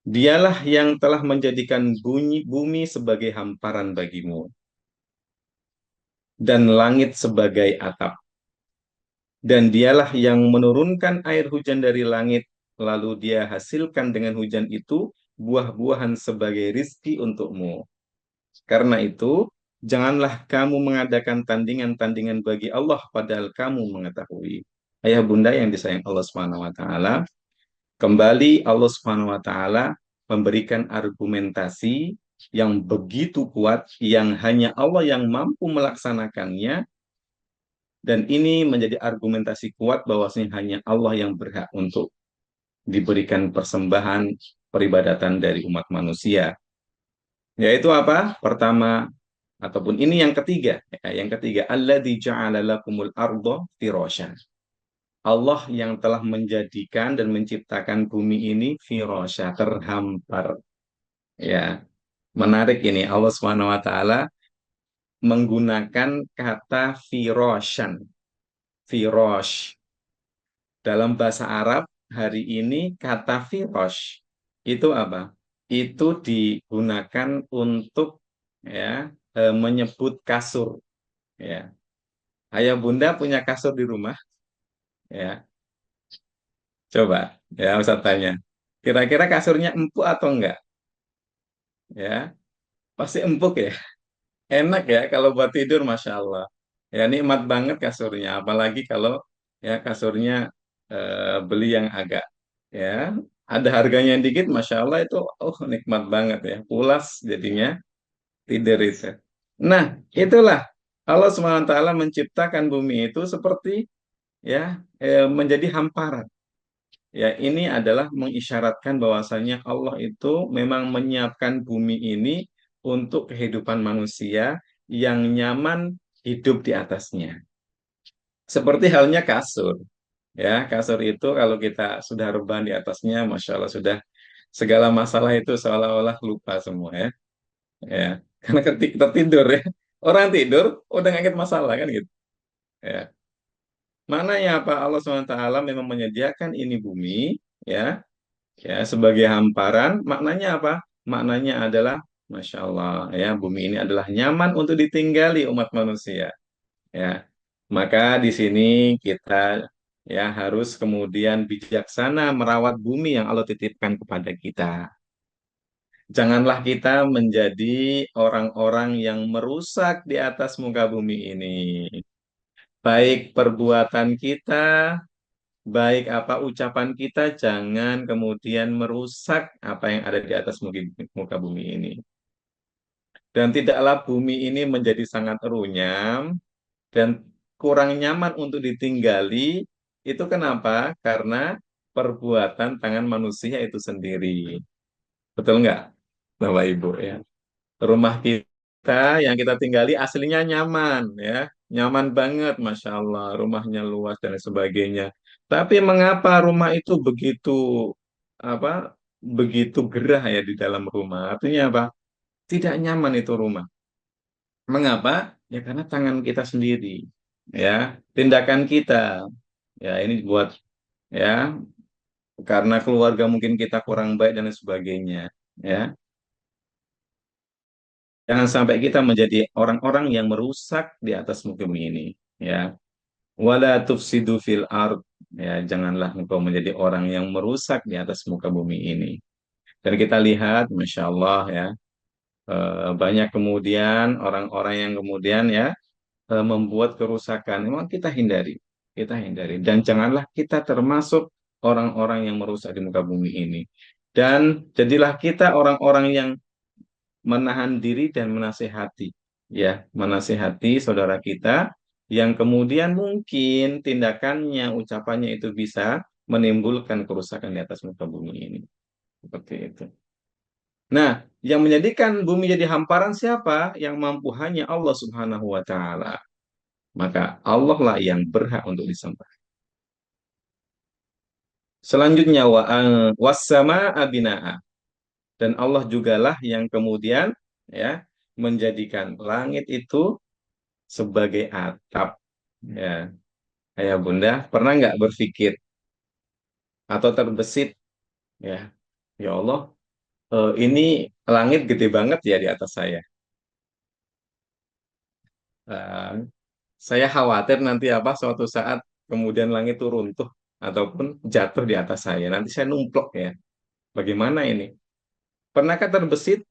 dialah yang telah menjadikan bumi sebagai hamparan bagimu dan langit sebagai atap. Dan dialah yang menurunkan air hujan dari langit, lalu dia hasilkan dengan hujan itu buah-buahan sebagai rizki untukmu. Karena itu, janganlah kamu mengadakan tandingan-tandingan bagi Allah padahal kamu mengetahui. Ayah bunda yang disayang Allah Subhanahu wa taala, kembali Allah Subhanahu wa taala memberikan argumentasi yang begitu kuat yang hanya Allah yang mampu melaksanakannya, dan ini menjadi argumentasi kuat bahwasanya hanya Allah yang berhak untuk diberikan persembahan peribadatan dari umat manusia. Yaitu apa? Pertama, ataupun ini yang ketiga, ya, yang ketiga, alladzi ja'ala lakumul arda firasyan. Allah yang telah menjadikan dan menciptakan bumi ini firasya, terhampar. Ya, menarik ini Allah Subhanahu wa taala menggunakan kata firasyan. Firash. Dalam bahasa Arab hari ini kata firash itu apa? Itu digunakan untuk ya menyebut kasur ya. Ayah bunda punya kasur di rumah ya. Coba ya Ustaz tanya. Kira-kira kasurnya empuk atau enggak? Ya, pasti empuk ya. Enak ya kalau buat tidur, Masya Allah. Ya nikmat banget kasurnya. Apalagi kalau ya kasurnya beli yang agak ya ada harganya yang dikit, Masya Allah itu oh nikmat banget ya. Pulas jadinya tidur itu. Nah, itulah Allah SWT menciptakan bumi itu seperti ya menjadi hamparan. Ya, ini adalah mengisyaratkan bahwasanya Allah itu memang menyiapkan bumi ini untuk kehidupan manusia yang nyaman hidup di atasnya. Seperti halnya kasur. Ya, kasur itu kalau kita sudah rebahan di atasnya, Masya Allah sudah segala masalah itu seolah-olah lupa semua ya. Ya. Karena ketika kita tidur ya, orang tidur udah nggak ingat masalah kan gitu. Ya. Maknanya apa? Allah SWT memang menyediakan ini bumi ya, ya sebagai hamparan. Maknanya apa? Maknanya adalah Masya Allah ya, bumi ini adalah nyaman untuk ditinggali umat manusia. Ya, maka di sini kita ya harus kemudian bijaksana merawat bumi yang Allah titipkan kepada kita. Janganlah kita menjadi orang-orang yang merusak di atas muka bumi ini. Baik perbuatan kita, baik apa ucapan kita, jangan kemudian merusak apa yang ada di atas muka bumi ini. Dan tidaklah bumi ini menjadi sangat runyam dan kurang nyaman untuk ditinggali. Itu kenapa? Karena perbuatan tangan manusia itu sendiri. Betul nggak, Bapak Ibu ya? Rumah kita yang kita tinggali aslinya nyaman ya, nyaman banget, Masya Allah, rumahnya luas dan sebagainya. Tapi mengapa rumah itu begitu apa? Begitu gerah ya di dalam rumah? Artinya apa? Tidak nyaman itu rumah. Mengapa? Ya karena tangan kita sendiri, ya, tindakan kita. Ya ini buat ya karena keluarga mungkin kita kurang baik dan sebagainya. Ya, jangan sampai kita menjadi orang-orang yang merusak di atas muka bumi ini. Ya, wala tufsidu fil ard. Ya, janganlah engkau menjadi orang yang merusak di atas muka bumi ini. Dan kita lihat, masya Allah ya, banyak kemudian orang-orang yang kemudian ya membuat kerusakan. Memang kita hindari, kita hindari. Dan janganlah kita termasuk orang-orang yang merusak di muka bumi ini. Dan jadilah kita orang-orang yang menahan diri dan menasehati, ya, menasehati saudara kita yang kemudian mungkin tindakannya, ucapannya itu bisa menimbulkan kerusakan di atas muka bumi ini. Seperti itu. Nah, yang menjadikan bumi jadi hamparan siapa? Yang mampu hanya Allah Subhanahu wa taala. Maka Allah lah yang berhak untuk disembah. Selanjutnya wassama abinaa, dan Allah jugalah yang kemudian ya menjadikan langit itu sebagai atap. Ya, ayah bunda pernah nggak berpikir atau terbesit ya, ya Allah, ini langit gede banget ya di atas saya. Eh, saya khawatir nanti apa suatu saat kemudian langit itu runtuh ataupun jatuh di atas saya. Nanti saya numplok ya. Bagaimana ini? Pernahkah terbesit?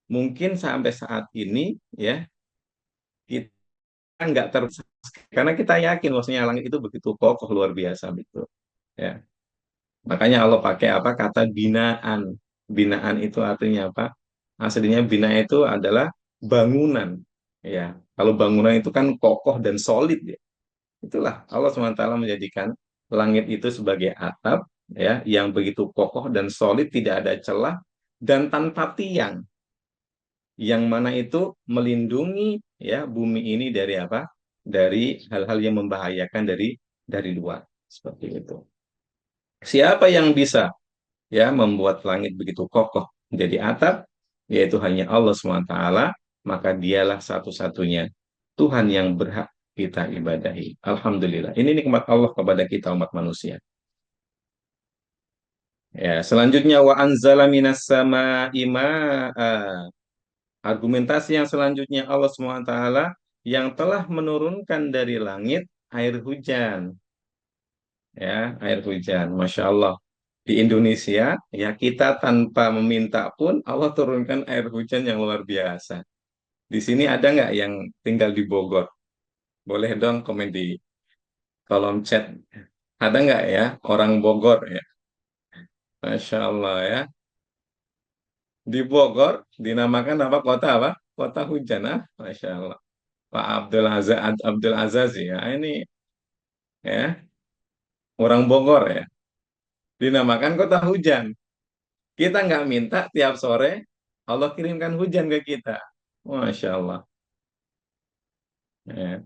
Mungkin sampai saat ini ya kita nggak terbesit karena kita yakin bahwasanya langit itu begitu kokoh luar biasa gitu. Ya. Makanya Allah pakai apa kata binaan. Binaan itu artinya apa? Aslinya bina itu adalah bangunan. Ya, kalau bangunan itu kan kokoh dan solid ya. Itulah Allah SWT menjadikan langit itu sebagai atap ya yang begitu kokoh dan solid, tidak ada celah dan tanpa tiang, yang mana itu melindungi ya bumi ini dari apa? Dari hal-hal yang membahayakan dari luar. Seperti itu. Siapa yang bisa ya membuat langit begitu kokoh menjadi atap, yaitu hanya Allah SWT, maka dialah satu-satunya Tuhan yang berhak kita ibadahi. Alhamdulillah. Ini nikmat Allah kepada kita umat manusia. Ya, selanjutnya wa anzala minas sama'i ma'a. Argumentasi yang selanjutnya Allah SWT yang telah menurunkan dari langit air hujan. Ya, air hujan. Masya Allah. Di Indonesia, ya kita tanpa meminta pun Allah turunkan air hujan yang luar biasa. Di sini ada nggak yang tinggal di Bogor? Boleh dong komen di kolom chat. Ada nggak ya orang Bogor ya? Masya Allah ya. Di Bogor dinamakan apa kota apa? Kota hujan ah. Masya Allah. Pak Abdul Azazi ya. Ini ya orang Bogor ya. Dinamakan kota hujan. Kita nggak minta tiap sore Allah kirimkan hujan ke kita. Masya Allah. Ya.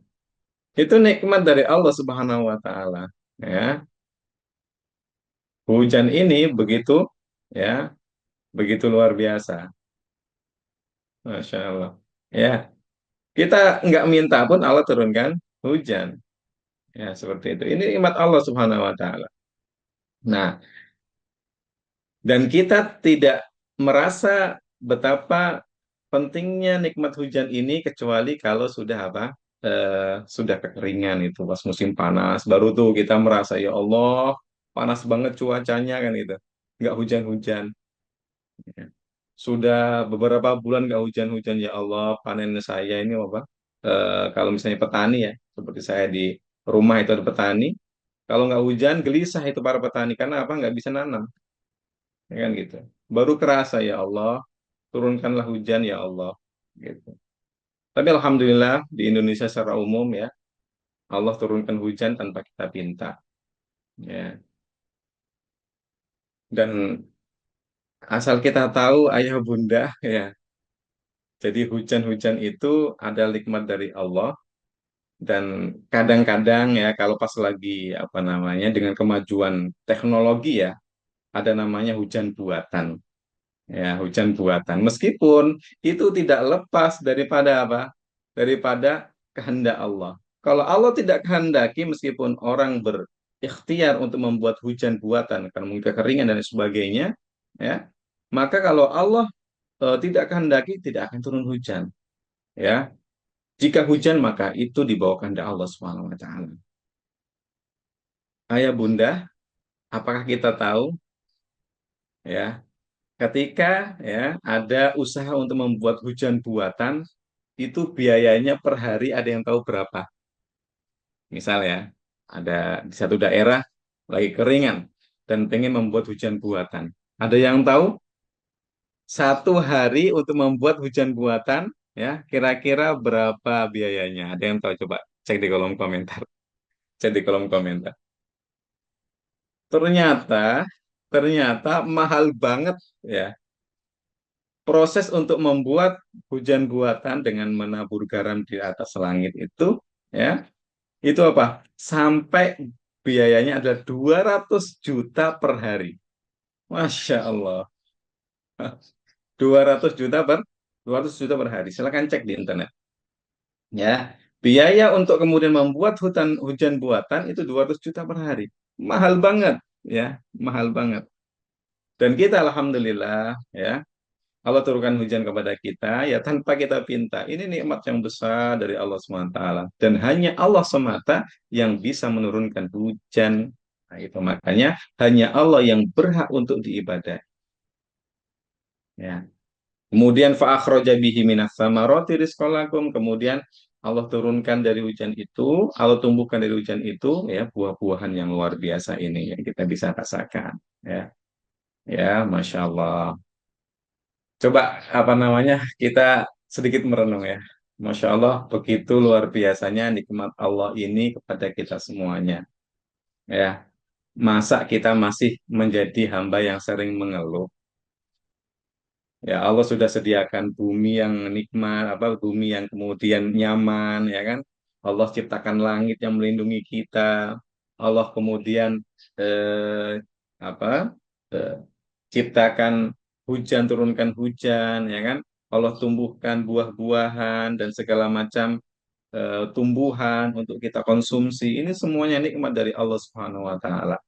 Itu nikmat dari Allah Subhanahu wa taala. Ya. Hujan ini begitu ya, begitu luar biasa. Masya Allah. Ya, kita nggak minta pun Allah turunkan hujan. Ya, seperti itu. Ini nikmat Allah Subhanahu wa Ta'ala. Nah, dan kita tidak merasa betapa pentingnya nikmat hujan ini kecuali kalau sudah apa? Sudah kekeringan itu pas musim panas. Baru tuh kita merasa ya Allah, panas banget cuacanya kan itu. Nggak hujan-hujan. Sudah beberapa bulan nggak hujan-hujan ya Allah, panen saya ini apa? Kalau misalnya petani ya, seperti saya di rumah itu ada petani. Kalau nggak hujan, gelisah itu para petani karena apa? Nggak bisa nanam, ya kan gitu. Baru kerasa ya Allah, turunkanlah hujan ya Allah, gitu. Tapi alhamdulillah di Indonesia secara umum ya, Allah turunkan hujan tanpa kita pinta, ya. Dan asal kita tahu ayah bunda, ya. Jadi hujan-hujan itu ada nikmat dari Allah. Dan kadang-kadang ya kalau pas lagi apa namanya dengan kemajuan teknologi ya ada namanya hujan buatan. Ya, hujan buatan. Meskipun itu tidak lepas daripada apa? Daripada kehendak Allah. Kalau Allah tidak kehendaki meskipun orang berikhtiar untuk membuat hujan buatan karena mungkin kekeringan dan sebagainya, ya. Maka kalau Allah tidak kehendaki tidak akan turun hujan, ya. Jika hujan maka itu di bawah kehendak Allah Subhanahu wa taala. Ayah bunda, apakah kita tahu ya ketika ya ada usaha untuk membuat hujan buatan itu biayanya per hari ada yang tahu berapa? Misal ya, ada di satu daerah lagi keringan dan pengen membuat hujan buatan. Ada yang tahu satu hari untuk membuat hujan buatan ya kira-kira berapa biayanya? Ada yang tahu? Coba cek di kolom komentar. Cek di kolom komentar. Ternyata, ternyata mahal banget ya. Proses untuk membuat hujan buatan dengan menabur garam di atas langit itu, ya, itu apa? Sampai biayanya adalah 200 juta per hari. Masya Allah. 200 juta per hari. Silakan cek di internet. Ya, biaya untuk kemudian membuat hujan buatan itu 200 juta per hari. Mahal banget, ya, mahal banget. Dan kita alhamdulillah, ya, Allah turunkan hujan kepada kita ya tanpa kita pinta. Ini nikmat yang besar dari Allah SWT. Dan hanya Allah semata yang bisa menurunkan hujan. Nah, itu makanya hanya Allah yang berhak untuk diibadai. Ya. Kemudian fa'akhraja bihi minas samarati rizqan lakum. Kemudian Allah turunkan dari hujan itu, Allah tumbuhkan dari hujan itu ya buah-buahan yang luar biasa ini yang kita bisa rasakan. Ya, ya, masya Allah. Coba apa namanya kita sedikit merenung ya. Masya Allah, begitu luar biasanya nikmat Allah ini kepada kita semuanya. Ya, masa kita masih menjadi hamba yang sering mengeluh? Ya Allah sudah sediakan bumi yang nikmat, apa bumi yang kemudian nyaman, ya kan? Allah ciptakan langit yang melindungi kita. Allah kemudian eh, apa? eh, ciptakan hujan, turunkan hujan, ya kan? Allah tumbuhkan buah-buahan dan segala macam tumbuhan untuk kita konsumsi. Ini semuanya nikmat dari Allah Subhanahu wa taala.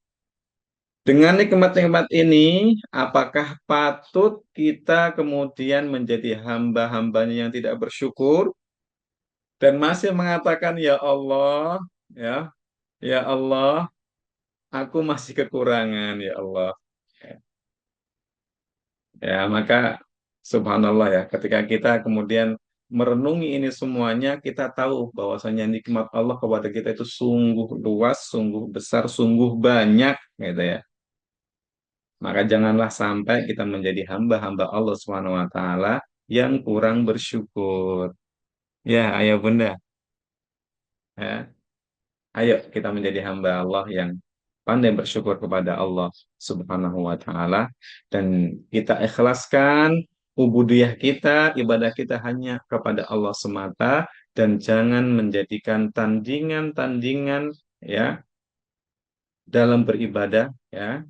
Dengan nikmat-nikmat ini, apakah patut kita kemudian menjadi hamba-hambanya yang tidak bersyukur dan masih mengatakan, ya Allah, ya, ya Allah, aku masih kekurangan, ya Allah. Ya, maka subhanallah ya, ketika kita kemudian merenungi ini semuanya, kita tahu bahwasanya nikmat Allah kepada kita itu sungguh luas, sungguh besar, sungguh banyak, gitu ya. Maka janganlah sampai kita menjadi hamba-hamba Allah Subhanahu wa taala yang kurang bersyukur. Ya, ayo Bunda, ya. Ayo kita menjadi hamba Allah yang pandai bersyukur kepada Allah Subhanahu wa taala dan kita ikhlaskan ubudiyah kita, ibadah kita hanya kepada Allah semata dan jangan menjadikan tandingan-tandingan ya dalam beribadah ya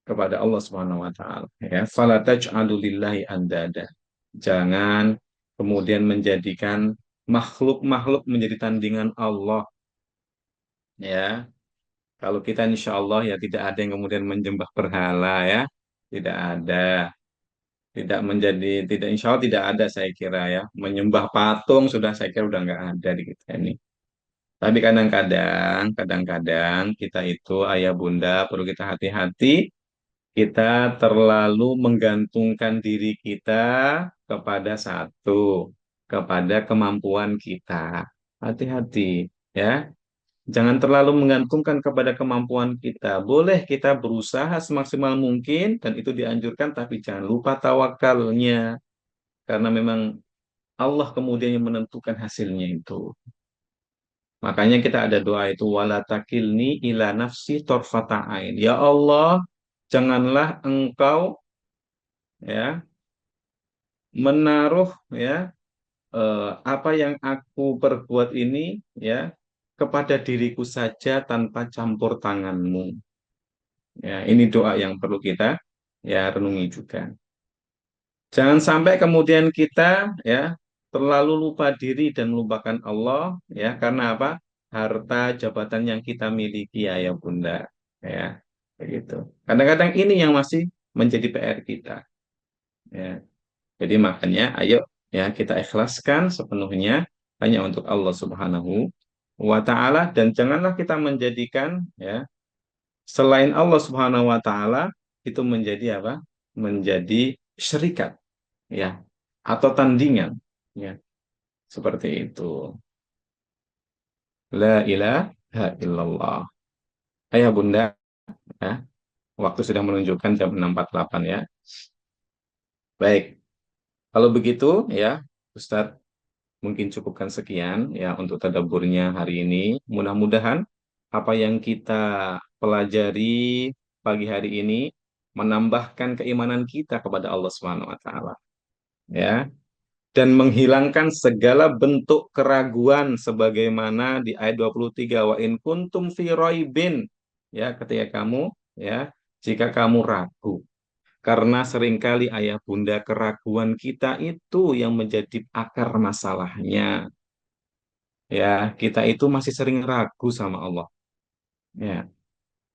kepada Allah Subhanahu wa taala ya. Fala taj'alu lillahi andada. Jangan kemudian menjadikan makhluk-makhluk menjadi tandingan Allah. Ya, kalau kita insya Allah ya tidak ada yang kemudian menyembah berhala ya, tidak ada, tidak insya Allah tidak ada saya kira ya, menyembah patung sudah saya kira udah nggak ada di kita ini. Tapi kadang-kadang kita itu ayah bunda perlu kita hati-hati, kita terlalu menggantungkan diri kita kepada satu, kepada kemampuan kita. Hati-hati ya. Jangan terlalu menggantungkan kepada kemampuan kita. Boleh kita berusaha semaksimal mungkin dan itu dianjurkan, tapi jangan lupa tawakalnya. Karena memang Allah kemudian yang menentukan hasilnya itu. Makanya kita ada doa itu wala takilni ila nafsi torfata ain. Ya Allah, janganlah engkau ya menaruh ya apa yang aku perbuat ini ya kepada diriku saja tanpa campur tanganmu. Ya, ini doa yang perlu kita ya renungi juga. Jangan sampai kemudian kita ya terlalu lupa diri dan melupakan Allah ya karena apa? Harta jabatan yang kita miliki ya Bunda ya begitu. Kadang-kadang ini yang masih menjadi PR kita ya. Jadi makanya ayo ya kita ikhlaskan sepenuhnya hanya untuk Allah Subhanahu wa taala dan janganlah kita menjadikan ya selain Allah Subhanahu wa taala itu menjadi apa? Menjadi syarikat ya atau tandingan ya seperti itu. La ilaha illallah. Ayah Bunda ya, waktu sudah menunjukkan jam 6.48 ya. Baik, kalau begitu ya Ustadz mungkin cukupkan sekian ya untuk tadabburnya hari ini. Mudah-mudahan apa yang kita pelajari pagi hari ini menambahkan keimanan kita kepada Allah Subhanahu wa taala ya dan menghilangkan segala bentuk keraguan sebagaimana di ayat 23 wa in kuntum fi raibin ya ketika kamu ya jika kamu ragu karena seringkali ayah bunda keraguan kita itu yang menjadi akar masalahnya ya kita itu masih sering ragu sama Allah ya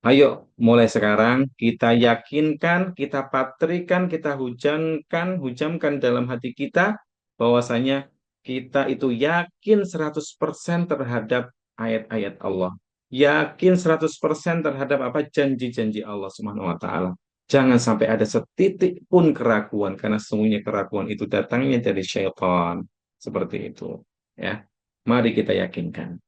ayo mulai sekarang kita yakinkan kita patrikan kita hujamkan dalam hati kita bahwasanya kita itu yakin 100% terhadap ayat-ayat Allah yakin 100% terhadap apa janji-janji Allah Subhanahu wa taala jangan sampai ada setitik pun keraguan karena sesungguhnya keraguan itu datangnya dari syaitan seperti itu ya mari kita yakinkan